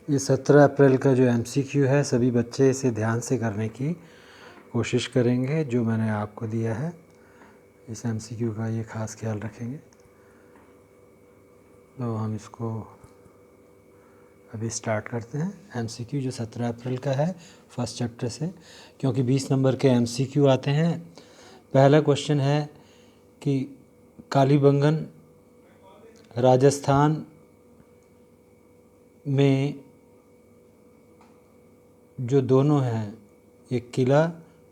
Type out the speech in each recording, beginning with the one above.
ये 17 अप्रैल का जो एमसीक्यू है, सभी बच्चे इसे ध्यान से करने की कोशिश करेंगे जो मैंने आपको दिया है। इस एमसीक्यू का ये ख़ास ख्याल रखेंगे। तो हम इसको अभी स्टार्ट करते हैं। एमसीक्यू जो 17 अप्रैल का है फर्स्ट चैप्टर से, क्योंकि 20 नंबर के एमसीक्यू आते हैं। पहला क्वेश्चन है कि कालीबंगन राजस्थान में जो दोनों हैं, एक किला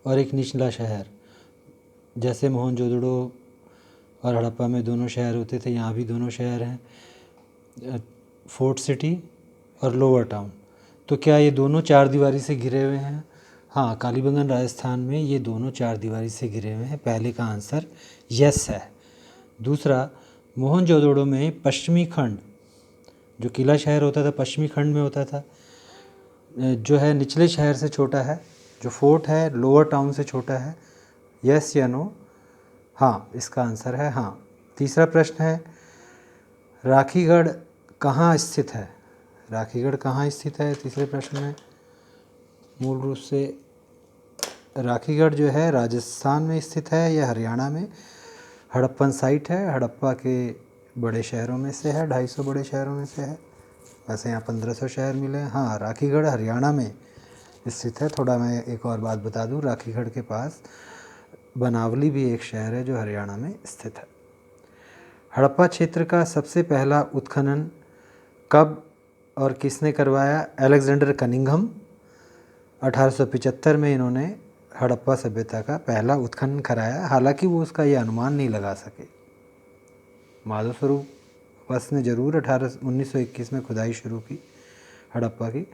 और एक निचला शहर, जैसे मोहनजोदड़ो और हड़प्पा में दोनों शहर होते थे, यहाँ भी दोनों शहर हैं, फोर्ट सिटी और लोअर टाउन। तो क्या ये दोनों चार दीवारी से घिरे हुए हैं? हाँ, कालीबंगन राजस्थान में ये दोनों चार दीवारी से घिरे हुए हैं। पहले का आंसर यस है। दूसरा, मोहनजोदड़ो में पश्चिमी खंड, जो किला शहर होता था पश्चिमी खंड में होता था, जो है निचले शहर से छोटा है। जो फोर्ट है लोअर टाउन से छोटा है। यस या नो? हाँ, इसका आंसर है हाँ। तीसरा प्रश्न है, राखीगढ़ कहाँ स्थित है? राखीगढ़ कहाँ स्थित है तीसरे प्रश्न में? मूल रूप से राखीगढ़ जो है राजस्थान में स्थित है या हरियाणा में? हड़प्पन साइट है, हड़प्पा के बड़े शहरों में से है, 250 बड़े शहरों में से है। वैसे यहाँ 1500 शहर मिले हैं। हाँ, राखीगढ़ हरियाणा में स्थित है। थोड़ा मैं एक और बात बता दूँ, राखीगढ़ के पास बनावली भी एक शहर है जो हरियाणा में स्थित है। हड़प्पा क्षेत्र का सबसे पहला उत्खनन कब और किसने करवाया? Alexander Cunningham. 1875 में इन्होंने हड़प्पा सभ्यता का पहला उत्खनन कराया। हालांकि वो उसका ये अनुमान नहीं लगा सके। माधव स्वरूप बस ने ज़रूर 1921 में खुदाई शुरू की हड़प्पा की,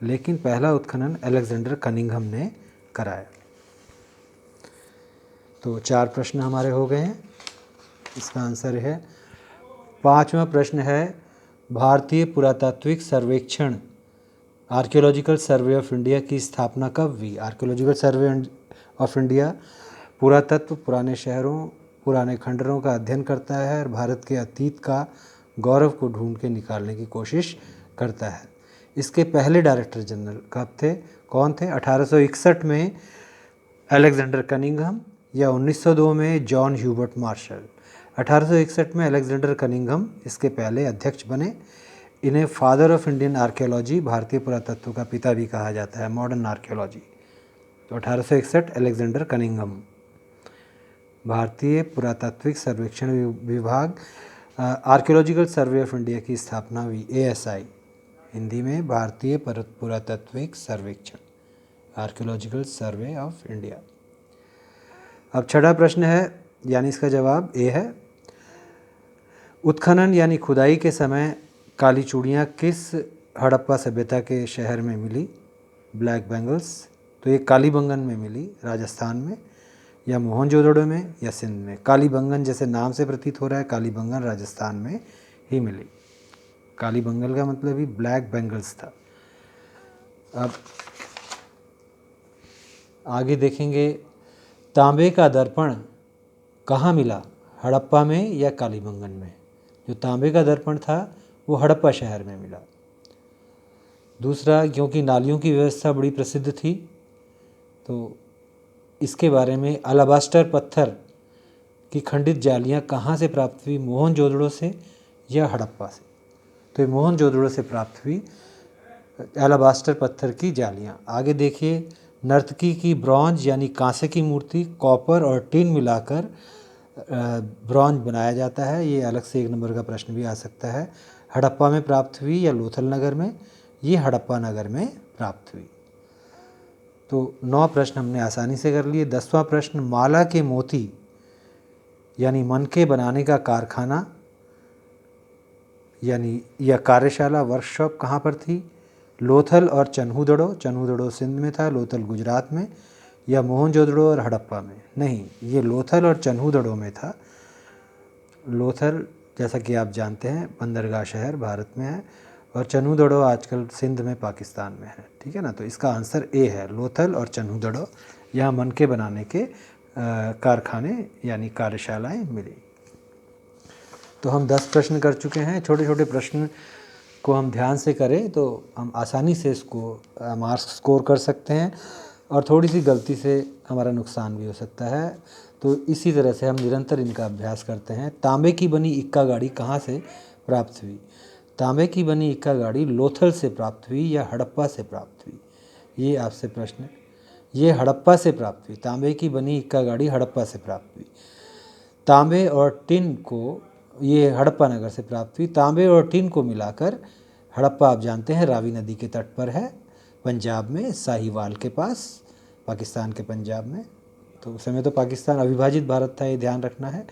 लेकिन पहला उत्खनन अलेक्जेंडर कनिंघम ने कराया। तो 4 प्रश्न हमारे हो गए हैं। इसका आंसर है। 5वां प्रश्न है, भारतीय पुरातात्विक सर्वेक्षण आर्कियोलॉजिकल सर्वे ऑफ इंडिया की स्थापना कब हुई? आर्कियोलॉजिकल सर्वे ऑफ इंडिया पुरातत्व, पुराने शहरों, पुराने खंडरों का अध्ययन करता है और भारत के अतीत का गौरव को ढूंढ के निकालने की कोशिश करता है। इसके पहले डायरेक्टर जनरल कब थे, कौन थे? 1861 में अलेक्जेंडर कनिंघम या 1902 में जॉन ह्यूबर्ट मार्शल? 1861 में अलेक्जेंडर कनिंघम इसके पहले अध्यक्ष बने। इन्हें फादर ऑफ इंडियन आर्कियोलॉजी, भारतीय पुरातत्व का पिता भी कहा जाता है, मॉडर्न आर्कियोलॉजी। तो 1861 अलेक्जेंडर कनिंघम। भारतीय पुरातात्विक सर्वेक्षण विभाग, आर्कियोलॉजिकल सर्वे ऑफ इंडिया की स्थापना हुई, ASI, हिंदी में भारतीय पुरातात्विक सर्वेक्षण, आर्कियोलॉजिकल सर्वे ऑफ इंडिया। अब 6वां प्रश्न है, यानी इसका जवाब ए है। उत्खनन यानी खुदाई के समय काली चूड़ियाँ किस हड़प्पा सभ्यता के शहर में मिली? Black bangles. तो ये कालीबंगन में मिली, राजस्थान में, या मोहनजोदड़ो में, या सिंध में। कालीबंगन जैसे नाम से प्रतीत हो रहा है, कालीबंगन राजस्थान में ही मिली। कालीबंगल का मतलब ही ब्लैक बेंगल्स था। अब आगे देखेंगे, तांबे का दर्पण कहाँ मिला? हड़प्पा में या कालीबंगन में? जो तांबे का दर्पण था वो हड़प्पा शहर में मिला। दूसरा, क्योंकि नालियों की व्यवस्था बड़ी प्रसिद्ध थी, तो इसके बारे में अलाबास्टर पत्थर की खंडित जालियाँ कहाँ से प्राप्त हुई? मोहनजोदड़ो से या हड़प्पा से? तो ये मोहनजोदड़ो से प्राप्त हुई अलाबास्टर पत्थर की जालियाँ। आगे देखिए, नर्तकी की ब्रॉन्ज यानी कांसे की मूर्ति कॉपर और टिन मिलाकर ब्रॉन्ज बनाया जाता है। ये अलग से 1 नंबर का प्रश्न भी आ सकता है। हड़प्पा में प्राप्त हुई या लोथल नगर में? ये हड़प्पा नगर में प्राप्त हुई। तो 9 प्रश्न हमने आसानी से कर लिए। 10वां प्रश्न, माला के मोती यानी मनके बनाने का कारखाना यानी या कार्यशाला, वर्कशॉप कहाँ पर थी? लोथल और चन्हूदड़ो। चन्हूदड़ो सिंध में था, लोथल गुजरात में, या मोहनजोदड़ो और हड़प्पा में? नहीं, ये लोथल और चन्हूदड़ो में था। लोथल, जैसा कि आप जानते हैं, बंदरगाह शहर भारत में है, और चन्हूदड़ो आजकल सिंध में, पाकिस्तान में है। ठीक है ना? तो इसका आंसर ए है, लोथल और चन्हूदड़ो। यहाँ मनके बनाने के कारखाने यानी कार्यशालाएं मिली। तो हम 10 प्रश्न कर चुके हैं। छोटे छोटे प्रश्न को हम ध्यान से करें तो हम आसानी से इसको मार्क्स स्कोर कर सकते हैं, और थोड़ी सी गलती से हमारा नुकसान भी हो सकता है। तो इसी तरह से हम निरंतर इनका अभ्यास करते हैं। तांबे की बनी इक्का गाड़ी कहाँ से प्राप्त हुई? तांबे की बनी इक्का गाड़ी लोथल से प्राप्त हुई या हड़प्पा से प्राप्त हुई? ये आपसे प्रश्न है। ये हड़प्पा से प्राप्त हुई। तांबे की बनी इक्का गाड़ी हड़प्पा से प्राप्त हुई। तांबे और टिन को, ये हड़प्पा नगर से प्राप्त हुई। तांबे और टिन को मिलाकर, हड़प्पा आप जानते हैं रावी नदी के तट पर है, पंजाब में, साहिवाल के पास, पाकिस्तान के पंजाब में। तो उस समय तो पाकिस्तान अविभाजित भारत था, ये ध्यान रखना है।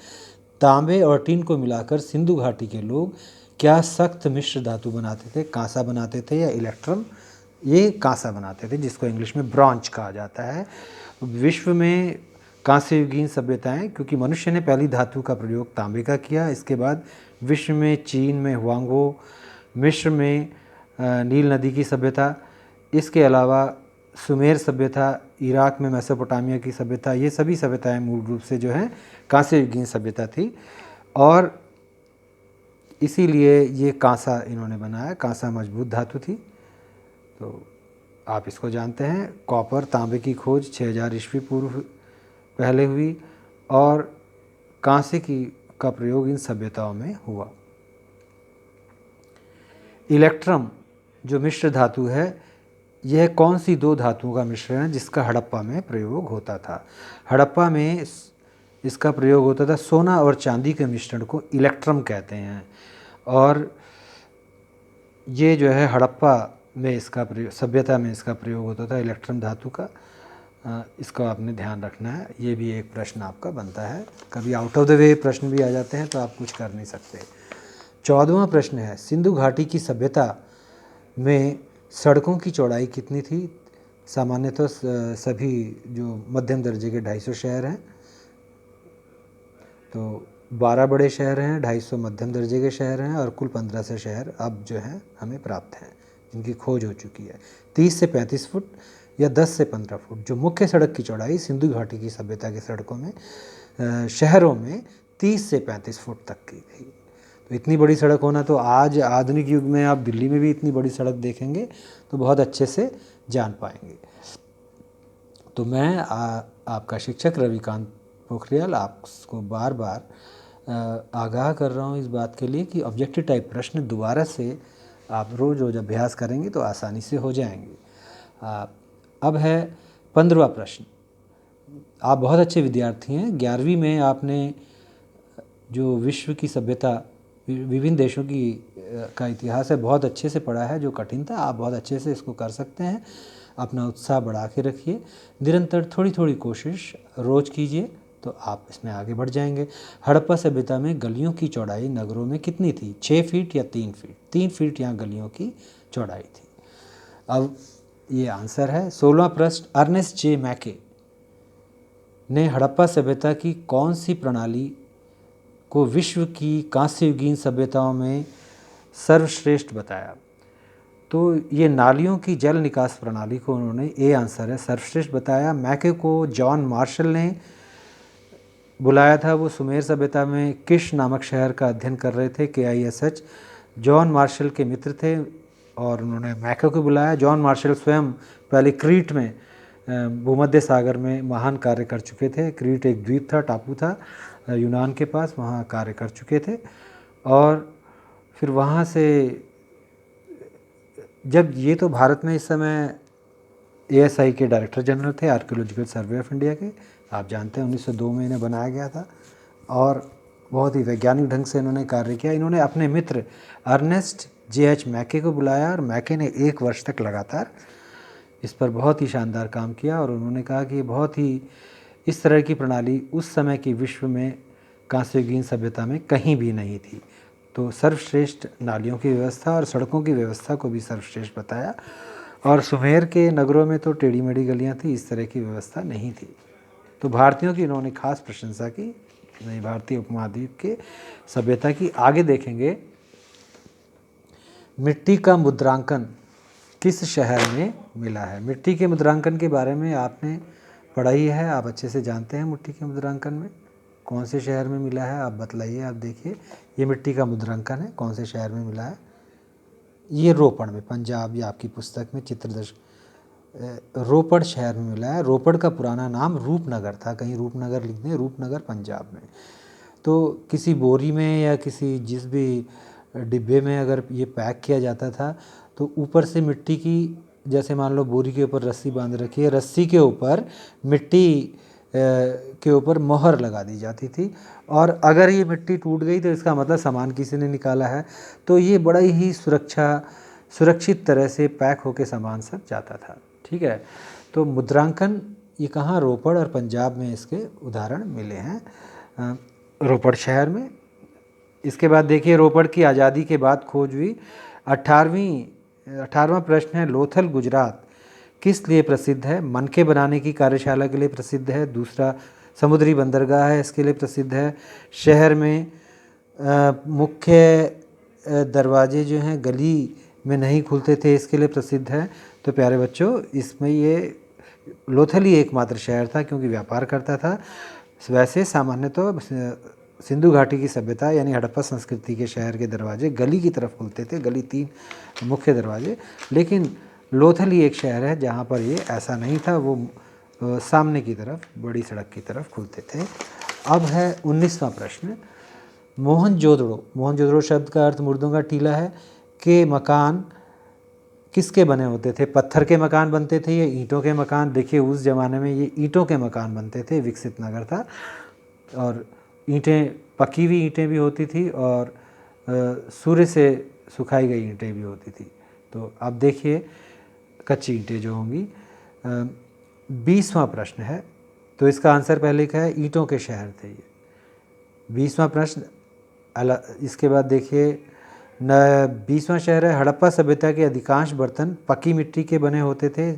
तांबे और टिन को मिलाकर सिंधु घाटी के लोग क्या सख्त मिश्र धातु बनाते थे? कांसा बनाते थे या इलेक्ट्रम? ये कांसा बनाते थे, जिसको इंग्लिश में ब्रॉन्ज कहा जाता है। विश्व में कांस्य युगीन सभ्यताएं, क्योंकि मनुष्य ने पहली धातु का प्रयोग तांबे का किया। इसके बाद विश्व में चीन में हुआंगो, मिस्र में नील नदी की सभ्यता, इसके अलावा सुमेर सभ्यता, इराक में मेसोपोटामिया की सभ्यता, ये सभी सभ्यताएं मूल रूप से जो हैं कांस्य युगीन सभ्यता थी। और इसीलिए ये कांसा इन्होंने बनाया। कांसा मजबूत धातु थी। तो आप इसको जानते हैं। कॉपर, तांबे की खोज 6000 ईस्वी पूर्व पहले हुई, और कांसे का प्रयोग इन सभ्यताओं में हुआ। इलेक्ट्रम जो मिश्र धातु है, यह कौन सी दो धातुओं का मिश्रण है जिसका हड़प्पा में प्रयोग होता था? हड़प्पा में इसका प्रयोग होता था। सोना और चांदी के मिश्रण को इलेक्ट्रम कहते हैं, और ये जो है हड़प्पा में इसका प्रयोग, सभ्यता में इसका प्रयोग होता था, इलेक्ट्रम धातु का। इसको आपने ध्यान रखना है। ये भी एक प्रश्न आपका बनता है। कभी आउट ऑफ द वे प्रश्न भी आ जाते हैं तो आप कुछ कर नहीं सकते। 14वां प्रश्न है, सिंधु घाटी की सभ्यता में सड़कों की चौड़ाई कितनी थी? सामान्यतः सभी जो मध्यम दर्जे के 250 शहर हैं, तो 12 बड़े शहर हैं, 250 मध्यम दर्जे के शहर हैं, और कुल 1500 शहर अब जो हैं हमें प्राप्त हैं, जिनकी खोज हो चुकी है। 30 से 35 फुट या 10 से 15 फुट जो मुख्य सड़क की चौड़ाई सिंधु घाटी की सभ्यता के सड़कों में, शहरों में 30 से 35 फुट तक की थी। तो इतनी बड़ी सड़क होना, तो आज आधुनिक युग में आप दिल्ली में भी इतनी बड़ी सड़क देखेंगे तो बहुत अच्छे से जान पाएंगे। तो मैं आपका शिक्षक रविकांत पोखरियाल आपको बार बार आगाह कर रहा हूँ इस बात के लिए कि ऑब्जेक्टिव टाइप प्रश्न दोबारा से आप रोज़ रोज़ अभ्यास करेंगे तो आसानी से हो जाएंगे। अब है 15वां प्रश्न। आप बहुत अच्छे विद्यार्थी हैं। 11वीं में आपने जो विश्व की सभ्यता, विभिन्न देशों की का इतिहास है, बहुत अच्छे से पढ़ा है। जो कठिन था आप बहुत अच्छे से इसको कर सकते हैं। अपना उत्साह बढ़ा के रखिए, निरंतर थोड़ी थोड़ी कोशिश रोज़ कीजिए तो आप इसमें आगे बढ़ जाएंगे। हड़प्पा सभ्यता में गलियों की चौड़ाई नगरों में कितनी थी? 6 फीट या 3 फीट? 3 फीट यहाँ गलियों की चौड़ाई थी। अब ये आंसर है। 16वां प्रश्न, अर्नेस्ट जे मैके ने हड़प्पा सभ्यता की कौन सी प्रणाली को विश्व की कांस्य युगीन सभ्यताओं में सर्वश्रेष्ठ बताया? तो ये नालियों की जल निकास प्रणाली को उन्होंने, ए आंसर है, सर्वश्रेष्ठ बताया। मैके को जॉन मार्शल ने बुलाया था। वो सुमेर सभ्यता में किश नामक शहर का अध्ययन कर रहे थे, KISH। जॉन मार्शल के मित्र थे और उन्होंने मैके को बुलाया। जॉन मार्शल स्वयं पहले क्रीट में, भूमध्य सागर में महान कार्य कर चुके थे। क्रीट एक द्वीप था, टापू था यूनान के पास, वहाँ कार्य कर चुके थे। और फिर वहाँ से जब ये तो भारत में इस समय ASI के डायरेक्टर जनरल थे, आर्कियोलॉजिकल सर्वे ऑफ इंडिया के, आप जानते हैं 1902 में इन्हें बनाया गया था और बहुत ही वैज्ञानिक ढंग से इन्होंने कार्य किया। इन्होंने अपने मित्र अर्नेस्ट JH मैके को बुलाया और मैके ने 1 वर्ष तक लगातार इस पर बहुत ही शानदार काम किया और उन्होंने कहा कि बहुत ही इस तरह की प्रणाली उस समय की विश्व में कांस्य युगीन सभ्यता में कहीं भी नहीं थी। तो सर्वश्रेष्ठ नालियों की व्यवस्था और सड़कों की व्यवस्था को भी सर्वश्रेष्ठ बताया। और सुमेर के नगरों में तो टेढ़ी मेढ़ी गलियाँ थी, इस तरह की व्यवस्था नहीं थी। तो भारतीयों की इन्होंने खास प्रशंसा की, नई भारतीय उपमहाद्वीप के सभ्यता की। आगे देखेंगे, मिट्टी का मुद्रांकन किस शहर में मिला है? मिट्टी के मुद्रांकन के बारे में आपने पढ़ा ही है, आप अच्छे से जानते हैं। मिट्टी के मुद्रांकन में कौन से शहर में मिला है, आप बतलाइए। आप देखिए, ये मिट्टी का मुद्रांकन है, कौन से शहर में मिला है? ये रोपड़ में, पंजाब या आपकी पुस्तक में रोपड़ शहर में मिला है। रोपड़ का पुराना नाम रूपनगर था, कहीं रूपनगर लिख दें, रूपनगर पंजाब में। तो किसी बोरी में या किसी जिस भी डिब्बे में अगर ये पैक किया जाता था तो ऊपर से मिट्टी की, जैसे मान लो बोरी के ऊपर रस्सी बांध रखी है, रस्सी के ऊपर मिट्टी के ऊपर मोहर लगा दी जाती थी, और अगर ये मिट्टी टूट गई तो इसका मतलब सामान किसी ने निकाला है। तो ये बड़ा ही सुरक्षित तरह से पैक होके सामान सब जाता था। ठीक है, तो मुद्रांकन ये कहाँ, रोपड़ और पंजाब में इसके उदाहरण मिले हैं, रोपड़ शहर में। इसके बाद देखिए, रोपड़ की आज़ादी के बाद खोज हुई। 18वां प्रश्न है, लोथल गुजरात किस लिए प्रसिद्ध है? मनके बनाने की कार्यशाला के लिए प्रसिद्ध है। दूसरा, समुद्री बंदरगाह है, इसके लिए प्रसिद्ध है। शहर में मुख्य दरवाजे जो हैं गली में नहीं खुलते थे, इसके लिए प्रसिद्ध है। तो प्यारे बच्चों, इसमें ये लोथल ही एकमात्र शहर था क्योंकि व्यापार करता था। वैसे सामान्य तो सिंधु घाटी की सभ्यता यानी हड़प्पा संस्कृति के शहर के दरवाजे गली की तरफ खुलते थे, गली 3 मुख्य दरवाजे। लेकिन लोथल ही एक शहर है जहाँ पर ये ऐसा नहीं था, वो सामने की तरफ बड़ी सड़क की तरफ खुलते थे। अब है 19वां प्रश्न, मोहनजोदड़ो शब्द का अर्थ मुर्दों का टीला है, के मकान किसके बने होते थे? पत्थर के मकान बनते थे या ईंटों के मकान? देखिए, उस ज़माने में ये ईंटों के मकान बनते थे, विकसित नगर था, और ईंटें, पकी हुई ईंटें भी होती थी और सूर्य से सुखाई गई ईंटें भी होती थी। तो अब देखिए, कच्ची ईंटें जो होंगी। 20वां प्रश्न है, तो इसका आंसर पहले लिखा है, ईंटों के शहर थे ये। 20वां प्रश्न। इसके बाद देखिए 20वां शहर है, हड़प्पा सभ्यता के अधिकांश बर्तन पक्की मिट्टी के बने होते थे।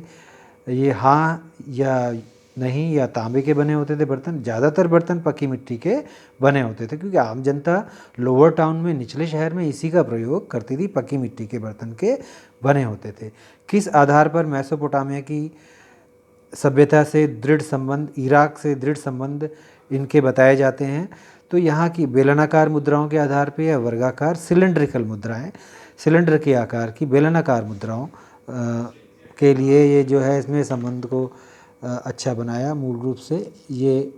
ये हाँ या नहीं या तांबे के बने होते थे बर्तन? ज़्यादातर बर्तन पक्की मिट्टी के बने होते थे क्योंकि आम जनता लोअर टाउन में, निचले शहर में इसी का प्रयोग करती थी, पक्की मिट्टी के बर्तन के बने होते थे। किस आधार पर मेसोपोटामिया की सभ्यता से दृढ़ संबंध, इराक से दृढ़ संबंध इनके बताए जाते हैं? तो यहाँ की बेलनाकार मुद्राओं के आधार पर या वर्गाकार सिलेंड्रिकल मुद्राएं, सिलेंडर के आकार की बेलनाकार मुद्राओं के लिए ये जो है इसमें संबंध को अच्छा बनाया। मूल रूप से ये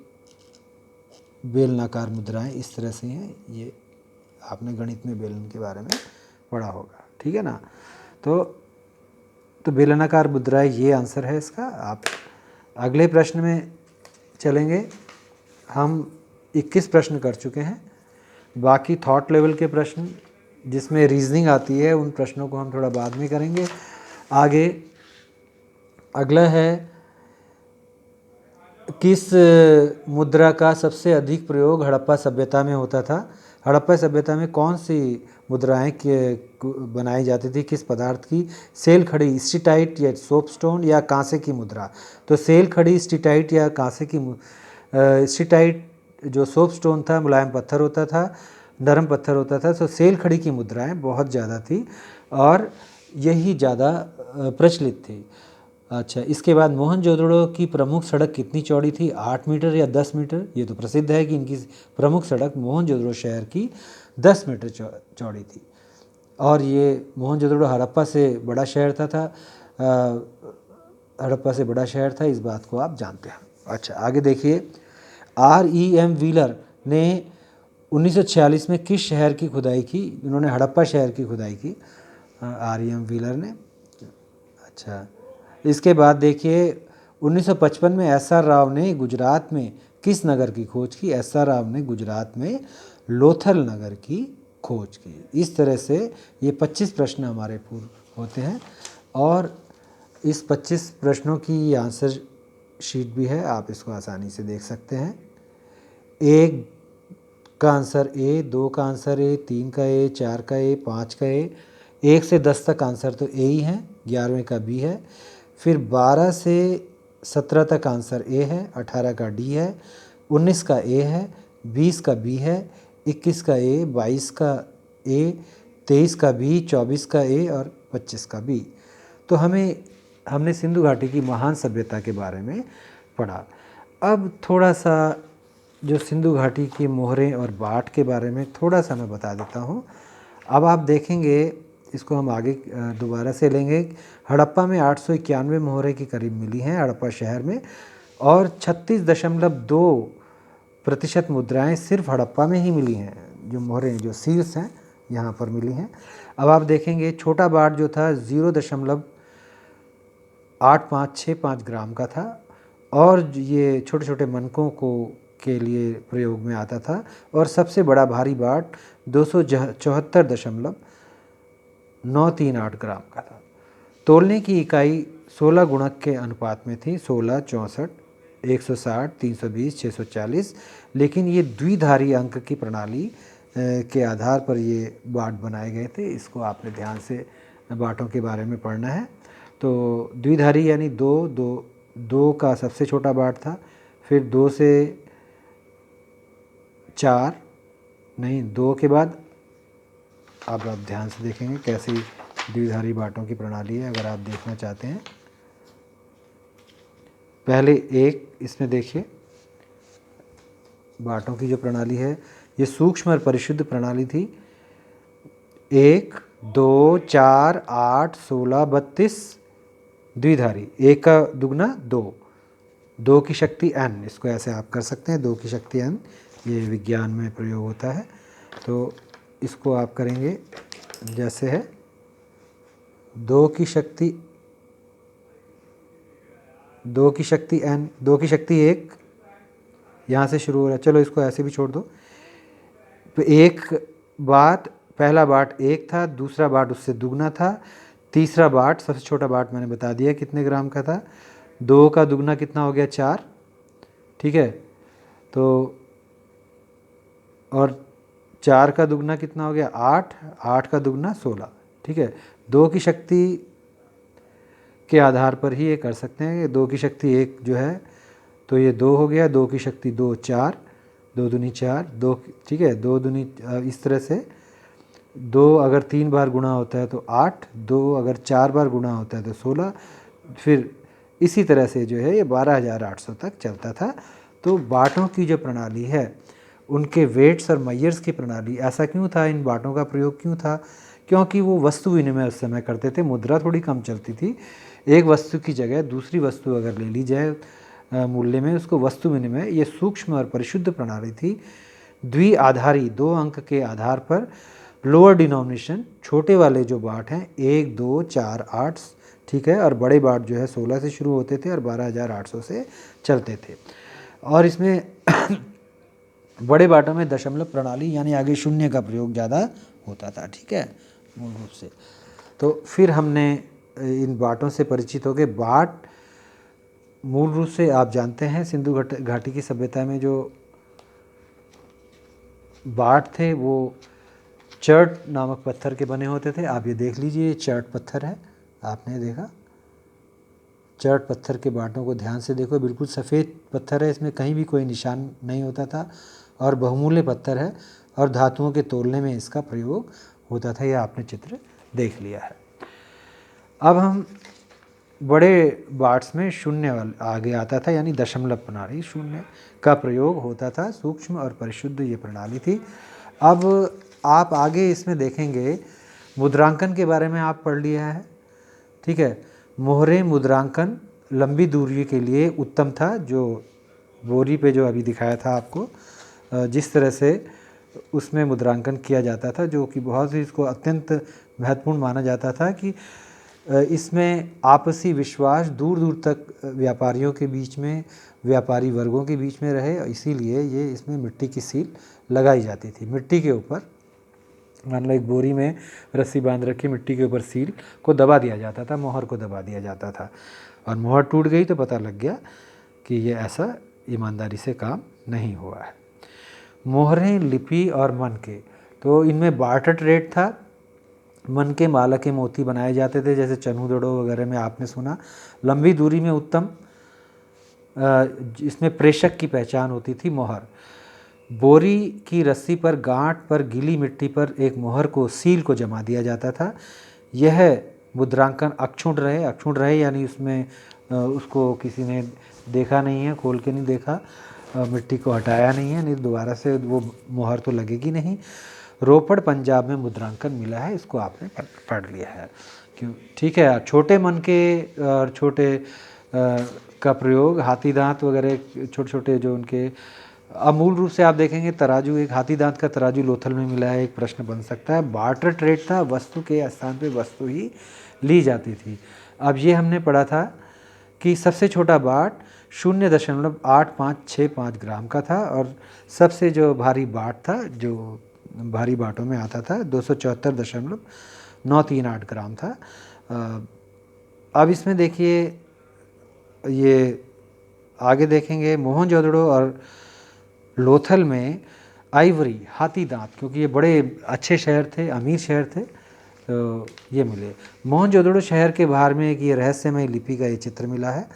बेलनाकार मुद्राएं इस तरह से हैं। ये आपने गणित में बेलन के बारे में पढ़ा होगा, ठीक है ना। तो बेलनाकार मुद्राएं, ये आंसर है इसका। आप अगले प्रश्न में चलेंगे। हम 21 प्रश्न कर चुके हैं। बाकी थॉट लेवल के प्रश्न जिसमें रीजनिंग आती है, उन प्रश्नों को हम थोड़ा बाद में करेंगे। आगे अगला है, किस मुद्रा का सबसे अधिक प्रयोग हड़प्पा सभ्यता में होता था? हड़प्पा सभ्यता में कौन सी मुद्राएं बनाई जाती थी, किस पदार्थ की? सेल खड़ी, स्टीटाइट या सोपस्टोन या कांसे की मुद्रा? तो सेल खड़ी, स्टीटाइट या कांसे की स्टीटाइट जो सोपस्टोन था मुलायम पत्थर होता था, नरम पत्थर होता था। तो सेल खड़ी की मुद्राएं बहुत ज़्यादा थी और यही ज़्यादा प्रचलित थी। अच्छा, इसके बाद मोहनजोदड़ो की प्रमुख सड़क कितनी चौड़ी थी? 8 मीटर या 10 मीटर? ये तो प्रसिद्ध है कि इनकी प्रमुख सड़क मोहनजोदड़ो शहर की 10 मीटर चौड़ी थी। और ये मोहनजोदड़ो हड़प्पा से बड़ा शहर था, हड़प्पा से बड़ा शहर था, इस बात को आप जानते हैं। अच्छा, आगे देखिए, R.E.M. व्हीलर ने 1946 में किस शहर की खुदाई की? इन्होंने हड़प्पा शहर की खुदाई की, R.E.M. व्हीलर ने। अच्छा, इसके बाद देखिए 1955 में S.R. राव ने गुजरात में किस नगर की खोज की? S.R. राव ने गुजरात में लोथल नगर की खोज की। इस तरह से ये 25 प्रश्न हमारे पूर्ण होते हैं और इस 25 प्रश्नों की आंसर शीट भी है, आप इसको आसानी से देख सकते हैं। 1 का आंसर A, 2 का आंसर A, 3 का A, 4 का A, 5 का A, 1 से 10 तक आंसर तो A ही है, 11वें का B है। फिर 12 से 17 तक आंसर A है, 18 का D है, 19 का A है, 20 का B है, 21 का A, 22 का A, 23 का B, 24 का A और 25 का B। तो हमने सिंधु घाटी की महान सभ्यता के बारे में पढ़ा। अब थोड़ा सा जो सिंधु घाटी की मोहरें और बाट के बारे में थोड़ा सा मैं बता देता हूँ। अब आप देखेंगे इसको हम आगे दोबारा से लेंगे। हड़प्पा में 891 मोहरें के करीब मिली हैं हड़प्पा शहर में, और 36.2% मुद्राएं सिर्फ हड़प्पा में ही मिली हैं, जो मोहरें जो सील्स हैं यहाँ पर मिली हैं। अब आप देखेंगे छोटा बाट जो था 0.8565 ग्राम का था, और ये छोटे छोटे मनकों को के लिए प्रयोग में आता था, और सबसे बड़ा भारी बाट 274.938 ग्राम का था। तोलने की इकाई 16 गुणक के अनुपात में थी, 16, 64, 160, 320, 640, लेकिन ये द्विधारी अंक की प्रणाली के आधार पर ये बाट बनाए गए थे। इसको आपने ध्यान से बाटों के बारे में पढ़ना है। तो द्विधारी यानी दो का सबसे छोटा बाट था, फिर 2 से 4 नहीं, 2 के बाद अब आप ध्यान से देखेंगे कैसी द्विधारी बाटों की प्रणाली है। अगर आप देखना चाहते हैं, पहले एक इसमें देखिए बाटों की जो प्रणाली है, ये सूक्ष्म और परिशुद्ध प्रणाली थी। 1, 2, 4, 8, 16, 32 द्विधारी, 1 का दुगना 2, 2 की शक्ति n, इसको ऐसे आप कर सकते हैं, 2 की शक्ति n, ये विज्ञान में प्रयोग होता है। तो इसको आप करेंगे जैसे है 2 की शक्ति n, 2 की शक्ति 1, यहाँ से शुरू हो रहा है, चलो इसको ऐसे भी छोड़ दो। तो एक बाट, पहला बाट 1 था, दूसरा बाट उससे दुगना था, तीसरा बाट सबसे छोटा बाट मैंने बता दिया कितने ग्राम का था, 2 का दुगना कितना हो गया 4, ठीक है। तो और 4 का दुगना कितना हो गया 8, 8 का दुगना 16, ठीक है। 2 की शक्ति के आधार पर ही ये कर सकते हैं कि 2 की शक्ति 1 जो है तो ये 2 हो गया, 2 की शक्ति 2, 4, 2 दूनी 4, 2, ठीक है, 2 दूनी इस तरह से 2 अगर 3 बार गुणा होता है तो 8, 2 अगर 4 बार गुणा होता है तो 16, फिर इसी तरह से जो है ये 12,800 तक चलता था। तो बाटों की जो प्रणाली है, उनके वेट्स और मैयर्स की प्रणाली, ऐसा क्यों था, इन बाटों का प्रयोग क्यों था, क्योंकि वो वस्तु विनिमय उस समय करते थे, मुद्रा थोड़ी कम चलती थी। एक वस्तु की जगह दूसरी वस्तु अगर ले ली जाए मूल्य में, उसको वस्तु विनिमय, ये सूक्ष्म और परिशुद्ध प्रणाली थी। द्विआधारी 2 अंक के आधार पर लोअर डिनोमिनेशन छोटे वाले जो बाट हैं 1, 2, 4, 8, ठीक है, और बड़े बाट जो है 16 से शुरू होते थे और 12,800 से चलते थे। और इसमें बड़े बाटों में दशमलव प्रणाली यानी आगे शून्य का प्रयोग ज़्यादा होता था, ठीक है, मूल रूप से। तो फिर हमने इन बाटों से परिचित हो गए। बाट मूल रूप से आप जानते हैं सिंधु घाटी की सभ्यता में जो बाट थे वो चर्ट नामक पत्थर के बने होते थे। आप ये देख लीजिए, ये चर्ट पत्थर है, आपने देखा चर्ट पत्थर के बाटों को ध्यान से देखो, बिल्कुल सफ़ेद पत्थर है, इसमें कहीं भी कोई निशान नहीं होता था, और बहुमूल्य पत्थर है, और धातुओं के तोलने में इसका प्रयोग होता था। यह आपने चित्र देख लिया है। अब हम बड़े बाट्स में शून्य आगे आता था, यानी दशमलव प्रणाली, शून्य का प्रयोग होता था। सूक्ष्म और परिशुद्ध ये प्रणाली थी। अब आप आगे इसमें देखेंगे मुद्रांकन के बारे में आप पढ़ लिया है, ठीक है। मोहरे मुद्रांकन लंबी दूरी के लिए उत्तम था, जो बोरी पे जो अभी दिखाया था आपको, जिस तरह से उसमें मुद्रांकन किया जाता था, जो कि बहुत ही इसको अत्यंत महत्वपूर्ण माना जाता था कि इसमें आपसी विश्वास दूर दूर तक व्यापारियों के बीच में, व्यापारी वर्गों के बीच में रहे, इसीलिए ये इसमें मिट्टी की सील लगाई जाती थी। मिट्टी के ऊपर मान लो एक बोरी में रस्सी बांध रखी, मिट्टी के ऊपर सील को दबा दिया जाता था, मोहर को दबा दिया जाता था, और मोहर टूट गई तो पता लग गया कि ये ऐसा ईमानदारी से काम नहीं हुआ है। मोहरें, लिपि और मनके, तो इनमें बार्टर ट्रेड था। मनके माला के मोती बनाए जाते थे, जैसे चनूदड़ो वगैरह में आपने सुना। लंबी दूरी में उत्तम, इसमें प्रेषक की पहचान होती थी। मोहर, बोरी की रस्सी पर गांठ पर गीली मिट्टी पर एक मोहर को, सील को जमा दिया जाता था। यह मुद्रांकन अक्षुण्ण रहे यानी उसमें उसको किसी ने देखा नहीं है, खोल के नहीं देखा, मिट्टी को हटाया नहीं है, नहीं दोबारा से वो मोहर तो लगेगी नहीं। रोपड़ पंजाब में मुद्रांकन मिला है, इसको आपने पढ़ लिया है। क्यों, ठीक है। छोटे मन के और छोटे का प्रयोग, हाथी दांत वगैरह छोटे छोटे जो उनके, अब मूल रूप से आप देखेंगे तराजू, एक हाथी दांत का तराजू लोथल में मिला है, एक प्रश्न बन सकता है। बार्टर ट्रेड था, वस्तु के स्थान पे वस्तु ही ली जाती थी। अब ये हमने पढ़ा था कि सबसे छोटा बाट 0.8565 ग्राम का था, और सबसे जो भारी बाट था, जो भारी बाटों में आता था, 274.938 ग्राम था। अब इसमें देखिए, ये आगे देखेंगे मोहनजोदड़ो और लोथल में आइवरी, हाथी दांत, क्योंकि ये बड़े अच्छे शहर थे, अमीर शहर थे, तो ये मिले। मोहनजोदड़ो शहर के बाहर में एक ये रहस्यमय लिपि का ये चित्र मिला है।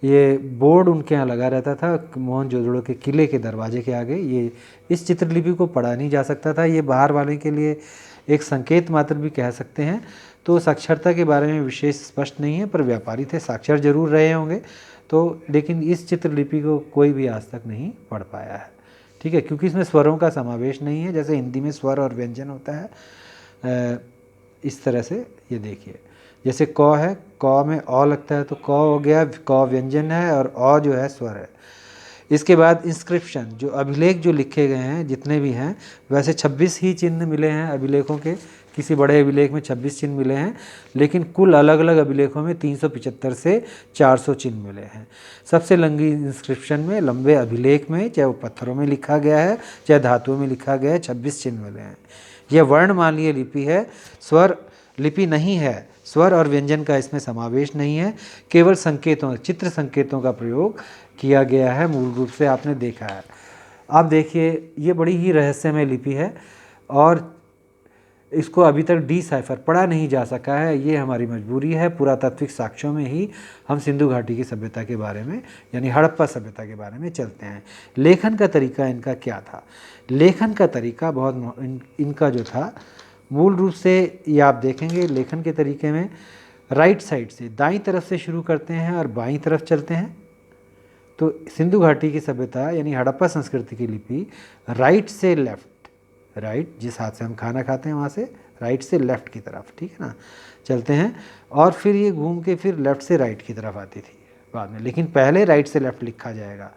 ये बोर्ड उनके यहाँ लगा रहता था मोहनजोदड़ो के किले के दरवाजे के आगे। ये इस चित्रलिपि को पढ़ा नहीं जा सकता था, ये बाहर वाले के लिए एक संकेत मात्र भी कह सकते हैं। तो साक्षरता के बारे में विशेष स्पष्ट नहीं है, पर व्यापारी थे, साक्षर जरूर रहे होंगे। तो लेकिन इस चित्रलिपि को कोई भी आज तक नहीं पढ़ पाया है, ठीक है, क्योंकि इसमें स्वरों का समावेश नहीं है, जैसे हिंदी में स्वर और व्यंजन होता है। इस तरह से ये देखिए, जैसे क है, क में अ लगता है तो क हो गया, क व्यंजन है और अ जो है स्वर है। इसके बाद इंस्क्रिप्शन, जो अभिलेख जो लिखे गए हैं जितने भी हैं, वैसे 26 ही चिन्ह मिले हैं अभिलेखों के, किसी बड़े अभिलेख में 26 चिन्ह मिले हैं, लेकिन कुल अलग अलग अभिलेखों में 375 से 400 चिन्ह मिले हैं। सबसे लंबी इंस्क्रिप्शन में, लंबे अभिलेख में, चाहे वो पत्थरों में लिखा गया है चाहे धातुओं में लिखा गया है, 26 चिन्ह मिले हैं। यह वर्णमालीय लिपि है, स्वर लिपि नहीं है, स्वर और व्यंजन का इसमें समावेश नहीं है, केवल संकेतों, चित्र संकेतों का प्रयोग किया गया है, मूल रूप से आपने देखा है। अब देखिए, ये बड़ी ही रहस्यमय लिपि है और इसको अभी तक डिसाइफर पढ़ा नहीं जा सका है, ये हमारी मजबूरी है। पुरातात्विक साक्ष्यों में ही हम सिंधु घाटी की सभ्यता के बारे में, यानी हड़प्पा सभ्यता के बारे में चलते हैं। लेखन का तरीका इनका क्या था? लेखन का तरीका बहुत इनका जो था, मूल रूप से ये आप देखेंगे लेखन के तरीके में राइट साइड से, दाईं तरफ से शुरू करते हैं और बाईं तरफ चलते हैं। तो सिंधु घाटी की सभ्यता यानी हड़प्पा संस्कृति की लिपि राइट से लेफ्ट, राइट जिस हाथ से हम खाना खाते हैं वहाँ से राइट से लेफ़्ट की तरफ, ठीक है ना, चलते हैं, और फिर ये घूम के फिर लेफ़्ट से राइट की तरफ आती थी बाद में, लेकिन पहले राइट से लेफ़्ट लिखा जाएगा,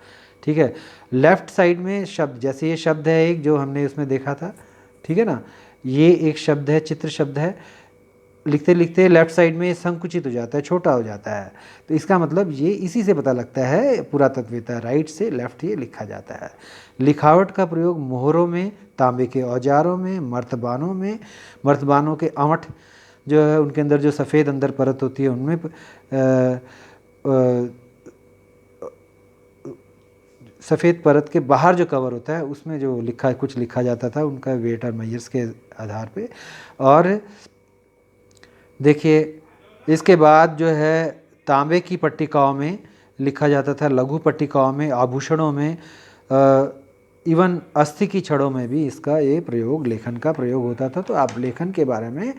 ठीक है। लेफ़्ट साइड में शब्द, जैसे ये शब्द है एक जो हमने उसमें देखा था, ठीक है ना, ये एक शब्द है, चित्र शब्द है, लिखते लिखते लेफ़्ट साइड में संकुचित हो जाता है, छोटा हो जाता है। तो इसका मतलब ये इसी से पता लगता है पुरातत्ववेत्ता, राइट से लेफ़्ट ये लिखा जाता है। लिखावट का प्रयोग मोहरों में, तांबे के औजारों में, मर्तबानों में, मर्तबानों के अमठ जो है उनके अंदर जो सफ़ेद अंदर परत होती है उनमें, सफ़ेद परत के बाहर जो कवर होता है उसमें जो लिखा, कुछ लिखा जाता था उनका वेट और मेजर्स के आधार पे। और देखिए इसके बाद जो है तांबे की पट्टिकाओं में लिखा जाता था, लघु पट्टिकाओं में, आभूषणों में, इवन अस्थि की छड़ों में भी इसका ये प्रयोग, लेखन का प्रयोग होता था। तो आप लेखन के बारे में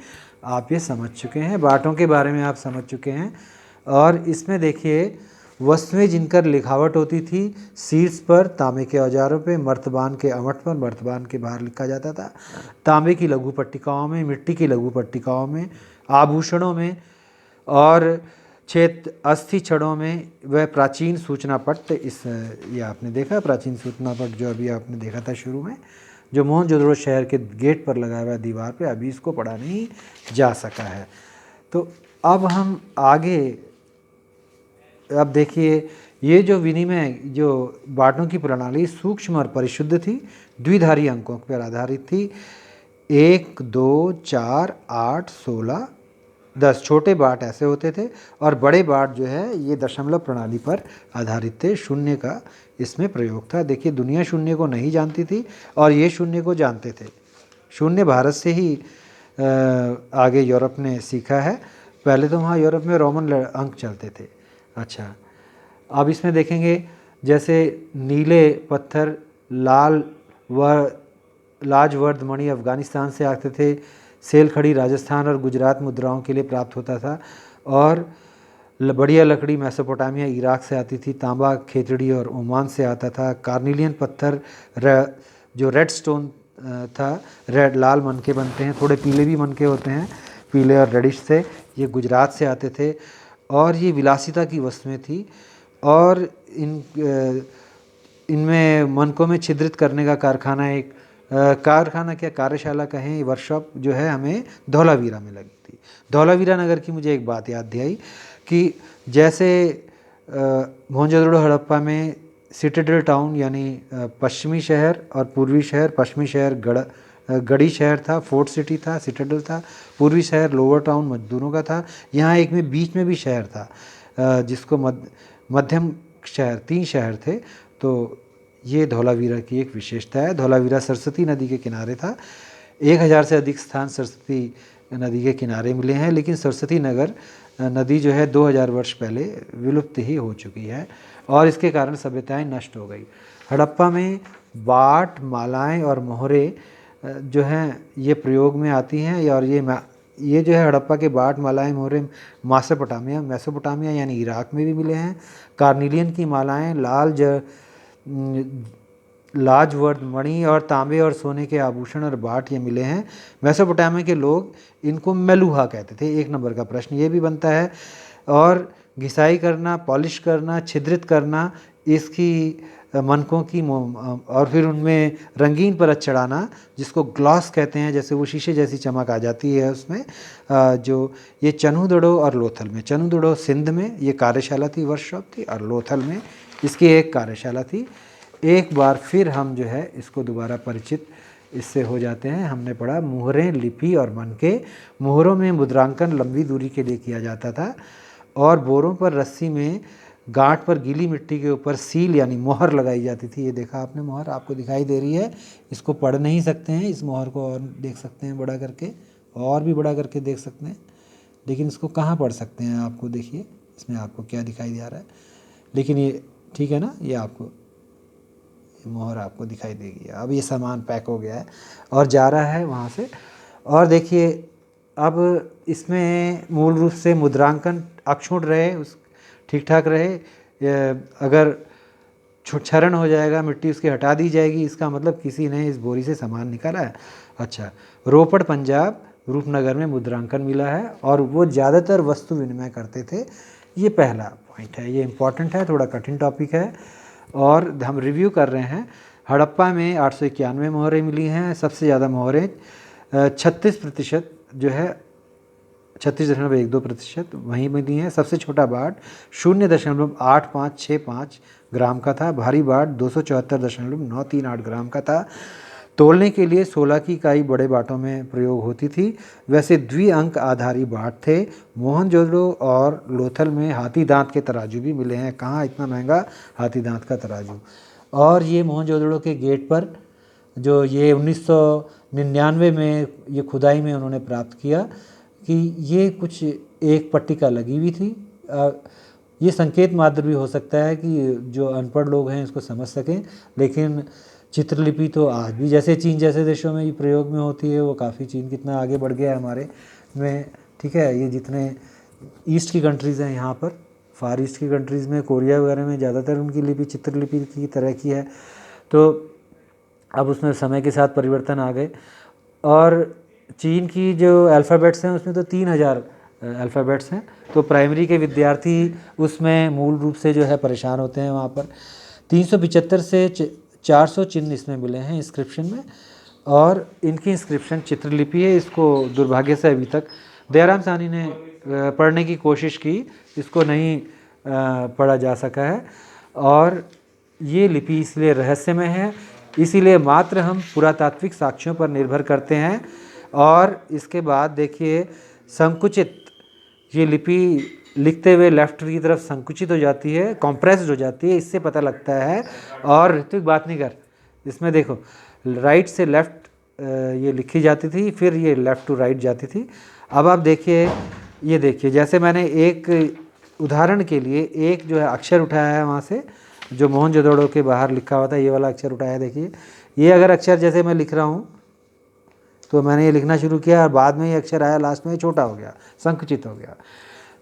आप ये समझ चुके हैं, बाटों के बारे में आप समझ चुके हैं। और इसमें देखिए वस्तुएं जिनकर लिखावट होती थी, शीर्ष पर तांबे के औजारों पे, मर्तबान के अमठ पर, मर्तबान के बाहर लिखा जाता था, तांबे की लघु पट्टिकाओं में, मिट्टी की लघु पट्टिकाओं में, आभूषणों में, और क्षेत्र अस्थि छड़ों में, वह प्राचीन सूचना पट, इस ये आपने देखा प्राचीन सूचना पट जो अभी आपने देखा था शुरू में, जो मोहनजोदड़ो शहर के गेट पर लगाया हुआ दीवार पे, अभी इसको पढ़ा नहीं जा सका है। तो अब हम आगे, अब देखिए ये जो विनिमय, जो बाटों की प्रणाली सूक्ष्म और परिशुद्ध थी, द्विधारी अंकों पर आधारित थी, 1, 2, 4, 8, 16, 10 छोटे बाट ऐसे होते थे, और बड़े बाट जो है ये दशमलव प्रणाली पर आधारित थे। शून्य का इसमें प्रयोग था। देखिए दुनिया शून्य को नहीं जानती थी और ये शून्य को जानते थे। शून्य भारत से ही आगे यूरोप ने सीखा है, पहले तो वहाँ यूरोप में रोमन अंक चलते थे। अच्छा, अब इसमें देखेंगे जैसे नीले पत्थर, लाजवर्द मणि अफ़गानिस्तान से आते थे, सेलखड़ी राजस्थान और गुजरात मुद्राओं के लिए प्राप्त होता था, और बढ़िया लकड़ी मेसोपोटामिया इराक से आती थी, तांबा खेतड़ी और ओमान से आता था, कार्निलियन पत्थर जो रेड स्टोन था। रेड लाल मनके बनते हैं, थोड़े पीले भी मनके होते हैं, पीले और रेडिश से। ये गुजरात से आते थे और ये विलासिता की वस्तुएं थी। और इनमें मनकों में छिद्रित करने का कारखाना, एक कारखाना क्या कार्यशाला कहें, वर्कशॉप जो है हमें धौलावीरा में लगी थी। धौलावीरा नगर की मुझे एक बात याद आई कि जैसे मोहनजोदड़ो हड़प्पा में सिटाडेल टाउन यानी पश्चिमी शहर और पूर्वी शहर, पश्चिमी शहर गढ़ी शहर था, फोर्ट सिटी था, सिटाडेल था, पूर्वी शहर लोअर टाउन मजदूरों का था। यहाँ एक में बीच में भी शहर था जिसको मध्यम शहर, 3 शहर थे। तो ये धौलावीरा की एक विशेषता है। धौलावीरा सरस्वती नदी के किनारे था। 1000 से अधिक स्थान सरस्वती नदी के किनारे मिले हैं, लेकिन सरस्वती नगर नदी जो है 2000 वर्ष पहले विलुप्त ही हो चुकी है और इसके कारण सभ्यताएं नष्ट हो गई। हड़प्पा में बाट, मालाएं और मोहरे जो हैं ये प्रयोग में आती हैं। और ये जो है हड़प्पा के बाट, मालाएं, मोहरे मेसोपोटामिया यानी इराक में भी मिले हैं। कार्निलियन की मालाएं लाजवर्द मणि और तांबे और सोने के आभूषण और बाट ये मिले हैं। मेसोपोटामिया के लोग इनको मेलुहा कहते थे। 1 नंबर का प्रश्न ये भी बनता है। और घिसाई करना, पॉलिश करना, छिद्रित करना इसकी मनकों की, और फिर उनमें रंगीन परत चढ़ाना जिसको ग्लॉस कहते हैं, जैसे वो शीशे जैसी चमक आ जाती है उसमें। जो ये चनूदड़ो और लोथल में, चनूदड़ो सिंध में ये कार्यशाला थी, वर्कशॉप थी, और लोथल में इसकी एक कार्यशाला थी। एक बार फिर हम जो है इसको दोबारा परिचित इससे हो जाते हैं। हमने पढ़ा मुहरें, लिपि और मनके। मुहरों में मुद्रांकन लंबी दूरी के लिए किया जाता था और बोरों पर रस्सी में गांठ पर गीली मिट्टी के ऊपर सील यानी मोहर लगाई जाती थी। ये देखा आपने मोहर, आपको दिखाई दे रही है। इसको पढ़ नहीं सकते हैं, इस मोहर को और देख सकते हैं बड़ा करके, और भी बड़ा करके देख सकते हैं, लेकिन इसको कहाँ पढ़ सकते हैं? आपको देखिए इसमें आपको क्या दिखाई दे रहा है, लेकिन ये ठीक है ना, ये आपको मोहर आपको दिखाई देगी। अब ये सामान पैक हो गया है और जा रहा है वहाँ से। और देखिए अब इसमें मूल रूप से मुद्रांकन अक्षुण्ण रहे, उस ठीक ठाक रहे। अगर क्षरण हो जाएगा, मिट्टी उसकी हटा दी जाएगी, इसका मतलब किसी ने इस बोरी से सामान निकाला है। अच्छा, रोपड़ पंजाब रूपनगर में मुद्रांकन मिला है और वो ज़्यादातर वस्तु विनिमय करते थे। ये पहला पॉइंट है, ये इम्पॉर्टेंट है, थोड़ा कठिन टॉपिक है और हम रिव्यू कर रहे हैं। हड़प्पा में 891 मोहरें मिली हैं। सबसे ज़्यादा मोहरें 36% जो है 36.12% वहीं मिली हैं। सबसे छोटा बाट 0.8565 ग्राम का था। भारी बाट 274.938 ग्राम का था। तोलने के लिए 16 की इकाई बड़े बाटों में प्रयोग होती थी। वैसे द्विअंक आधारी बाट थे। मोहनजोदड़ो और लोथल में हाथी दांत के तराजू भी मिले हैं। कहाँ इतना महंगा हाथी दांत का तराजू। और ये मोहनजोदड़ो के गेट पर जो ये 1999 में ये खुदाई में उन्होंने प्राप्त किया कि ये कुछ एक पट्टिका लगी हुई थी। ये संकेत मात्र भी हो सकता है कि जो अनपढ़ लोग हैं इसको समझ सकें, लेकिन चित्रलिपि तो आज भी जैसे चीन जैसे देशों में ये प्रयोग में होती है, वो काफ़ी चीन कितना आगे बढ़ गया है हमारे में, ठीक है। ये जितने ईस्ट की कंट्रीज़ हैं यहाँ पर, फार ईस्ट की कंट्रीज़ में, कोरिया वगैरह में ज़्यादातर उनकी लिपि चित्रलिपि की तरह की है। तो अब उसमें समय के साथ परिवर्तन आ गए। और चीन की जो अल्फ़ाबेट्स हैं उसमें तो 3000 अल्फ़ाबेट्स हैं। तो प्राइमरी के विद्यार्थी उसमें मूल रूप से जो है परेशान होते हैं। वहाँ पर 375 से 400 चिन्ह इसमें मिले हैं इंस्क्रिप्शन में, और इनकी इंस्क्रिप्शन चित्रलिपि है। इसको दुर्भाग्य से अभी तक दयाराम साहनी ने पढ़ने की कोशिश की, इसको नहीं पढ़ा जा सका है। और ये लिपि इसलिए रहस्यमय है, इसीलिए मात्र हम पुरातात्विक साक्ष्यों पर निर्भर करते हैं। और इसके बाद देखिए संकुचित, ये लिपि लिखते हुए लेफ्ट की तरफ संकुचित हो जाती है, कॉम्प्रेस्ड हो जाती है, इससे पता लगता है। और ऋत्विक बात नहीं कर, इसमें देखो राइट से लेफ़्ट ये लिखी जाती थी, फिर ये लेफ़्ट टू राइट जाती थी। अब आप देखिए, ये देखिए जैसे मैंने एक उदाहरण के लिए एक जो है अक्षर उठाया है वहाँ से, जो मोहनजोदड़ो के बाहर लिखा हुआ था, ये वाला अक्षर उठाया है। देखिए ये अगर अक्षर जैसे मैं लिख रहा हूँ तो मैंने ये लिखना शुरू किया और बाद में ये अक्षर आया लास्ट में, छोटा हो गया, संकुचित हो गया।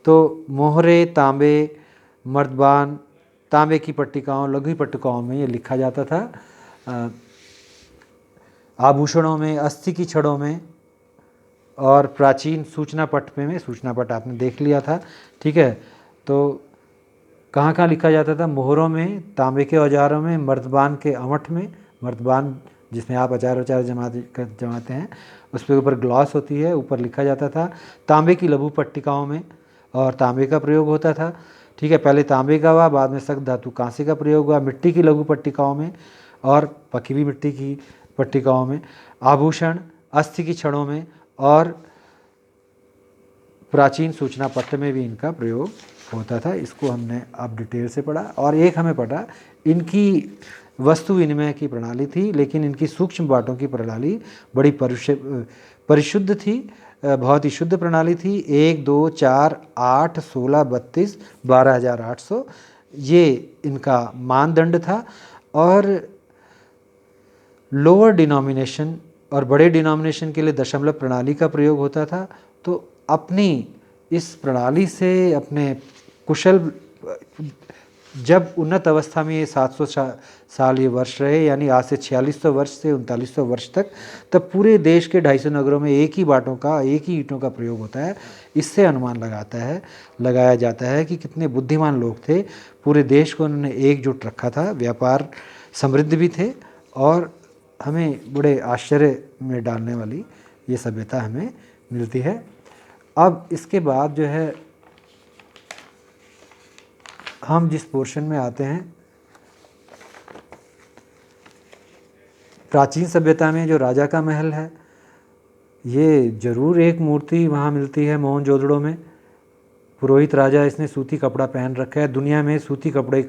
तो मोहरे, तांबे, मर्दबान, तांबे की पट्टिकाओं, लघु पट्टिकाओं में ये लिखा जाता था। आभूषणों में, अस्थि की छड़ों में और प्राचीन सूचना पट में सूचना पट आपने देख लिया था, ठीक है। तो कहाँ कहाँ लिखा जाता था? मोहरों में, तांबे के औजारों में, मर्दबान के अमठ में, मर्दबान जिसमें आप अचार वचार जमाते हैं, उस पर ऊपर ग्लॉस होती है, ऊपर लिखा जाता था। तांबे की लघु पट्टिकाओं में और तांबे का प्रयोग होता था, ठीक है। पहले तांबे का हुआ, बाद में सख्त धातु कांसे का प्रयोग हुआ। मिट्टी की लघु पट्टिकाओं में और पकी हुई मिट्टी की पट्टिकाओं में, आभूषण, अस्थि की छड़ों में और प्राचीन सूचना पत्र में भी इनका प्रयोग होता था। इसको हमने अब डिटेल से पढ़ा। और एक हमें पढ़ा, इनकी वस्तु विनिमय की प्रणाली थी, लेकिन इनकी सूक्ष्म बाटों की प्रणाली बड़ी परिशुद्ध थी, बहुत ही शुद्ध प्रणाली थी। 1, 2, 4, 8, 16, 32, 12,800 ये इनका मानदंड था। और लोअर डिनोमिनेशन और बड़े डिनोमिनेशन के लिए दशमलव प्रणाली का प्रयोग होता था। तो अपनी इस प्रणाली से अपने कुशल, जब उन्नत अवस्था में ये 700 साल ये वर्ष रहे, यानी आज से 4600 वर्ष से 3900 वर्ष तक, तब पूरे देश के 250 नगरों में एक ही बाटों का, एक ही ईंटों का प्रयोग होता है। इससे अनुमान लगाया जाता है कि कितने बुद्धिमान लोग थे। पूरे देश को उन्होंने एकजुट रखा था, व्यापार समृद्ध भी थे, और हमें बड़े आश्चर्य में डालने वाली ये सभ्यता हमें मिलती है। अब इसके बाद जो है हम जिस पोर्शन में आते हैं, प्राचीन सभ्यता में जो राजा का महल है, ये जरूर एक मूर्ति वहाँ मिलती है मोहनजोदड़ो में। पुरोहित राजा, इसने सूती कपड़ा पहन रखा है। दुनिया में सूती कपड़े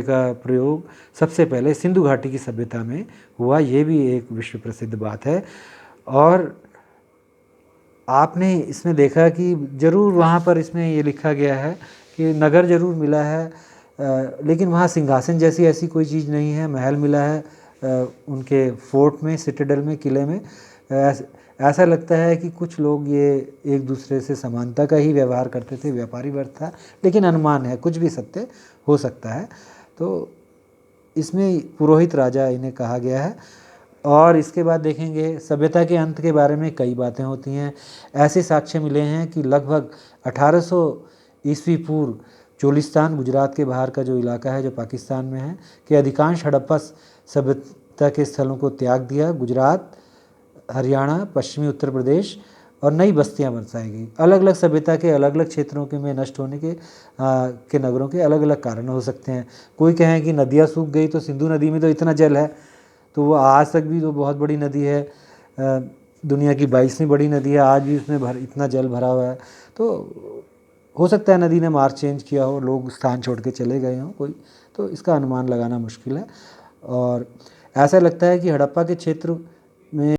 का प्रयोग सबसे पहले सिंधु घाटी की सभ्यता में हुआ, ये भी एक विश्व प्रसिद्ध बात है। और आपने इसमें देखा कि ज़रूर वहाँ पर इसमें ये लिखा गया है कि नगर ज़रूर मिला है, लेकिन वहाँ सिंहासन जैसी ऐसी कोई चीज़ नहीं है। महल मिला है उनके फोर्ट में, सिटाडेल में, किले में। ऐसा लगता है कि कुछ लोग ये एक दूसरे से समानता का ही व्यवहार करते थे, व्यापारी वर्ग था, लेकिन अनुमान है, कुछ भी सत्य हो सकता है। तो इसमें पुरोहित राजा इन्हें कहा गया है। और इसके बाद देखेंगे सभ्यता के अंत के बारे में कई बातें होती हैं। ऐसे साक्ष्य मिले हैं कि लगभग 1800 ईस्वी पूर्व चोलिस्तान, गुजरात के बाहर का जो इलाका है जो पाकिस्तान में है, के अधिकांश हड़प्पा सभ्यता के स्थलों को त्याग दिया। गुजरात, हरियाणा, पश्चिमी उत्तर प्रदेश और नई बस्तियां बसाई गई। अलग अलग सभ्यता के अलग अलग क्षेत्रों के में नष्ट होने के नगरों के अलग अलग कारण हो सकते हैं। कोई कहें कि नदियाँ सूख गई, तो सिंधु नदी में तो इतना जल है, तो वो आज तक भी तो बहुत बड़ी नदी है, दुनिया की 22वीं बड़ी नदी है, आज भी उसमें इतना जल भरा हुआ है। तो हो सकता है नदी ने मार्ग चेंज किया हो, लोग स्थान छोड़ के चले गए हों कोई, तो इसका अनुमान लगाना मुश्किल है। और ऐसा लगता है कि हड़प्पा के क्षेत्र में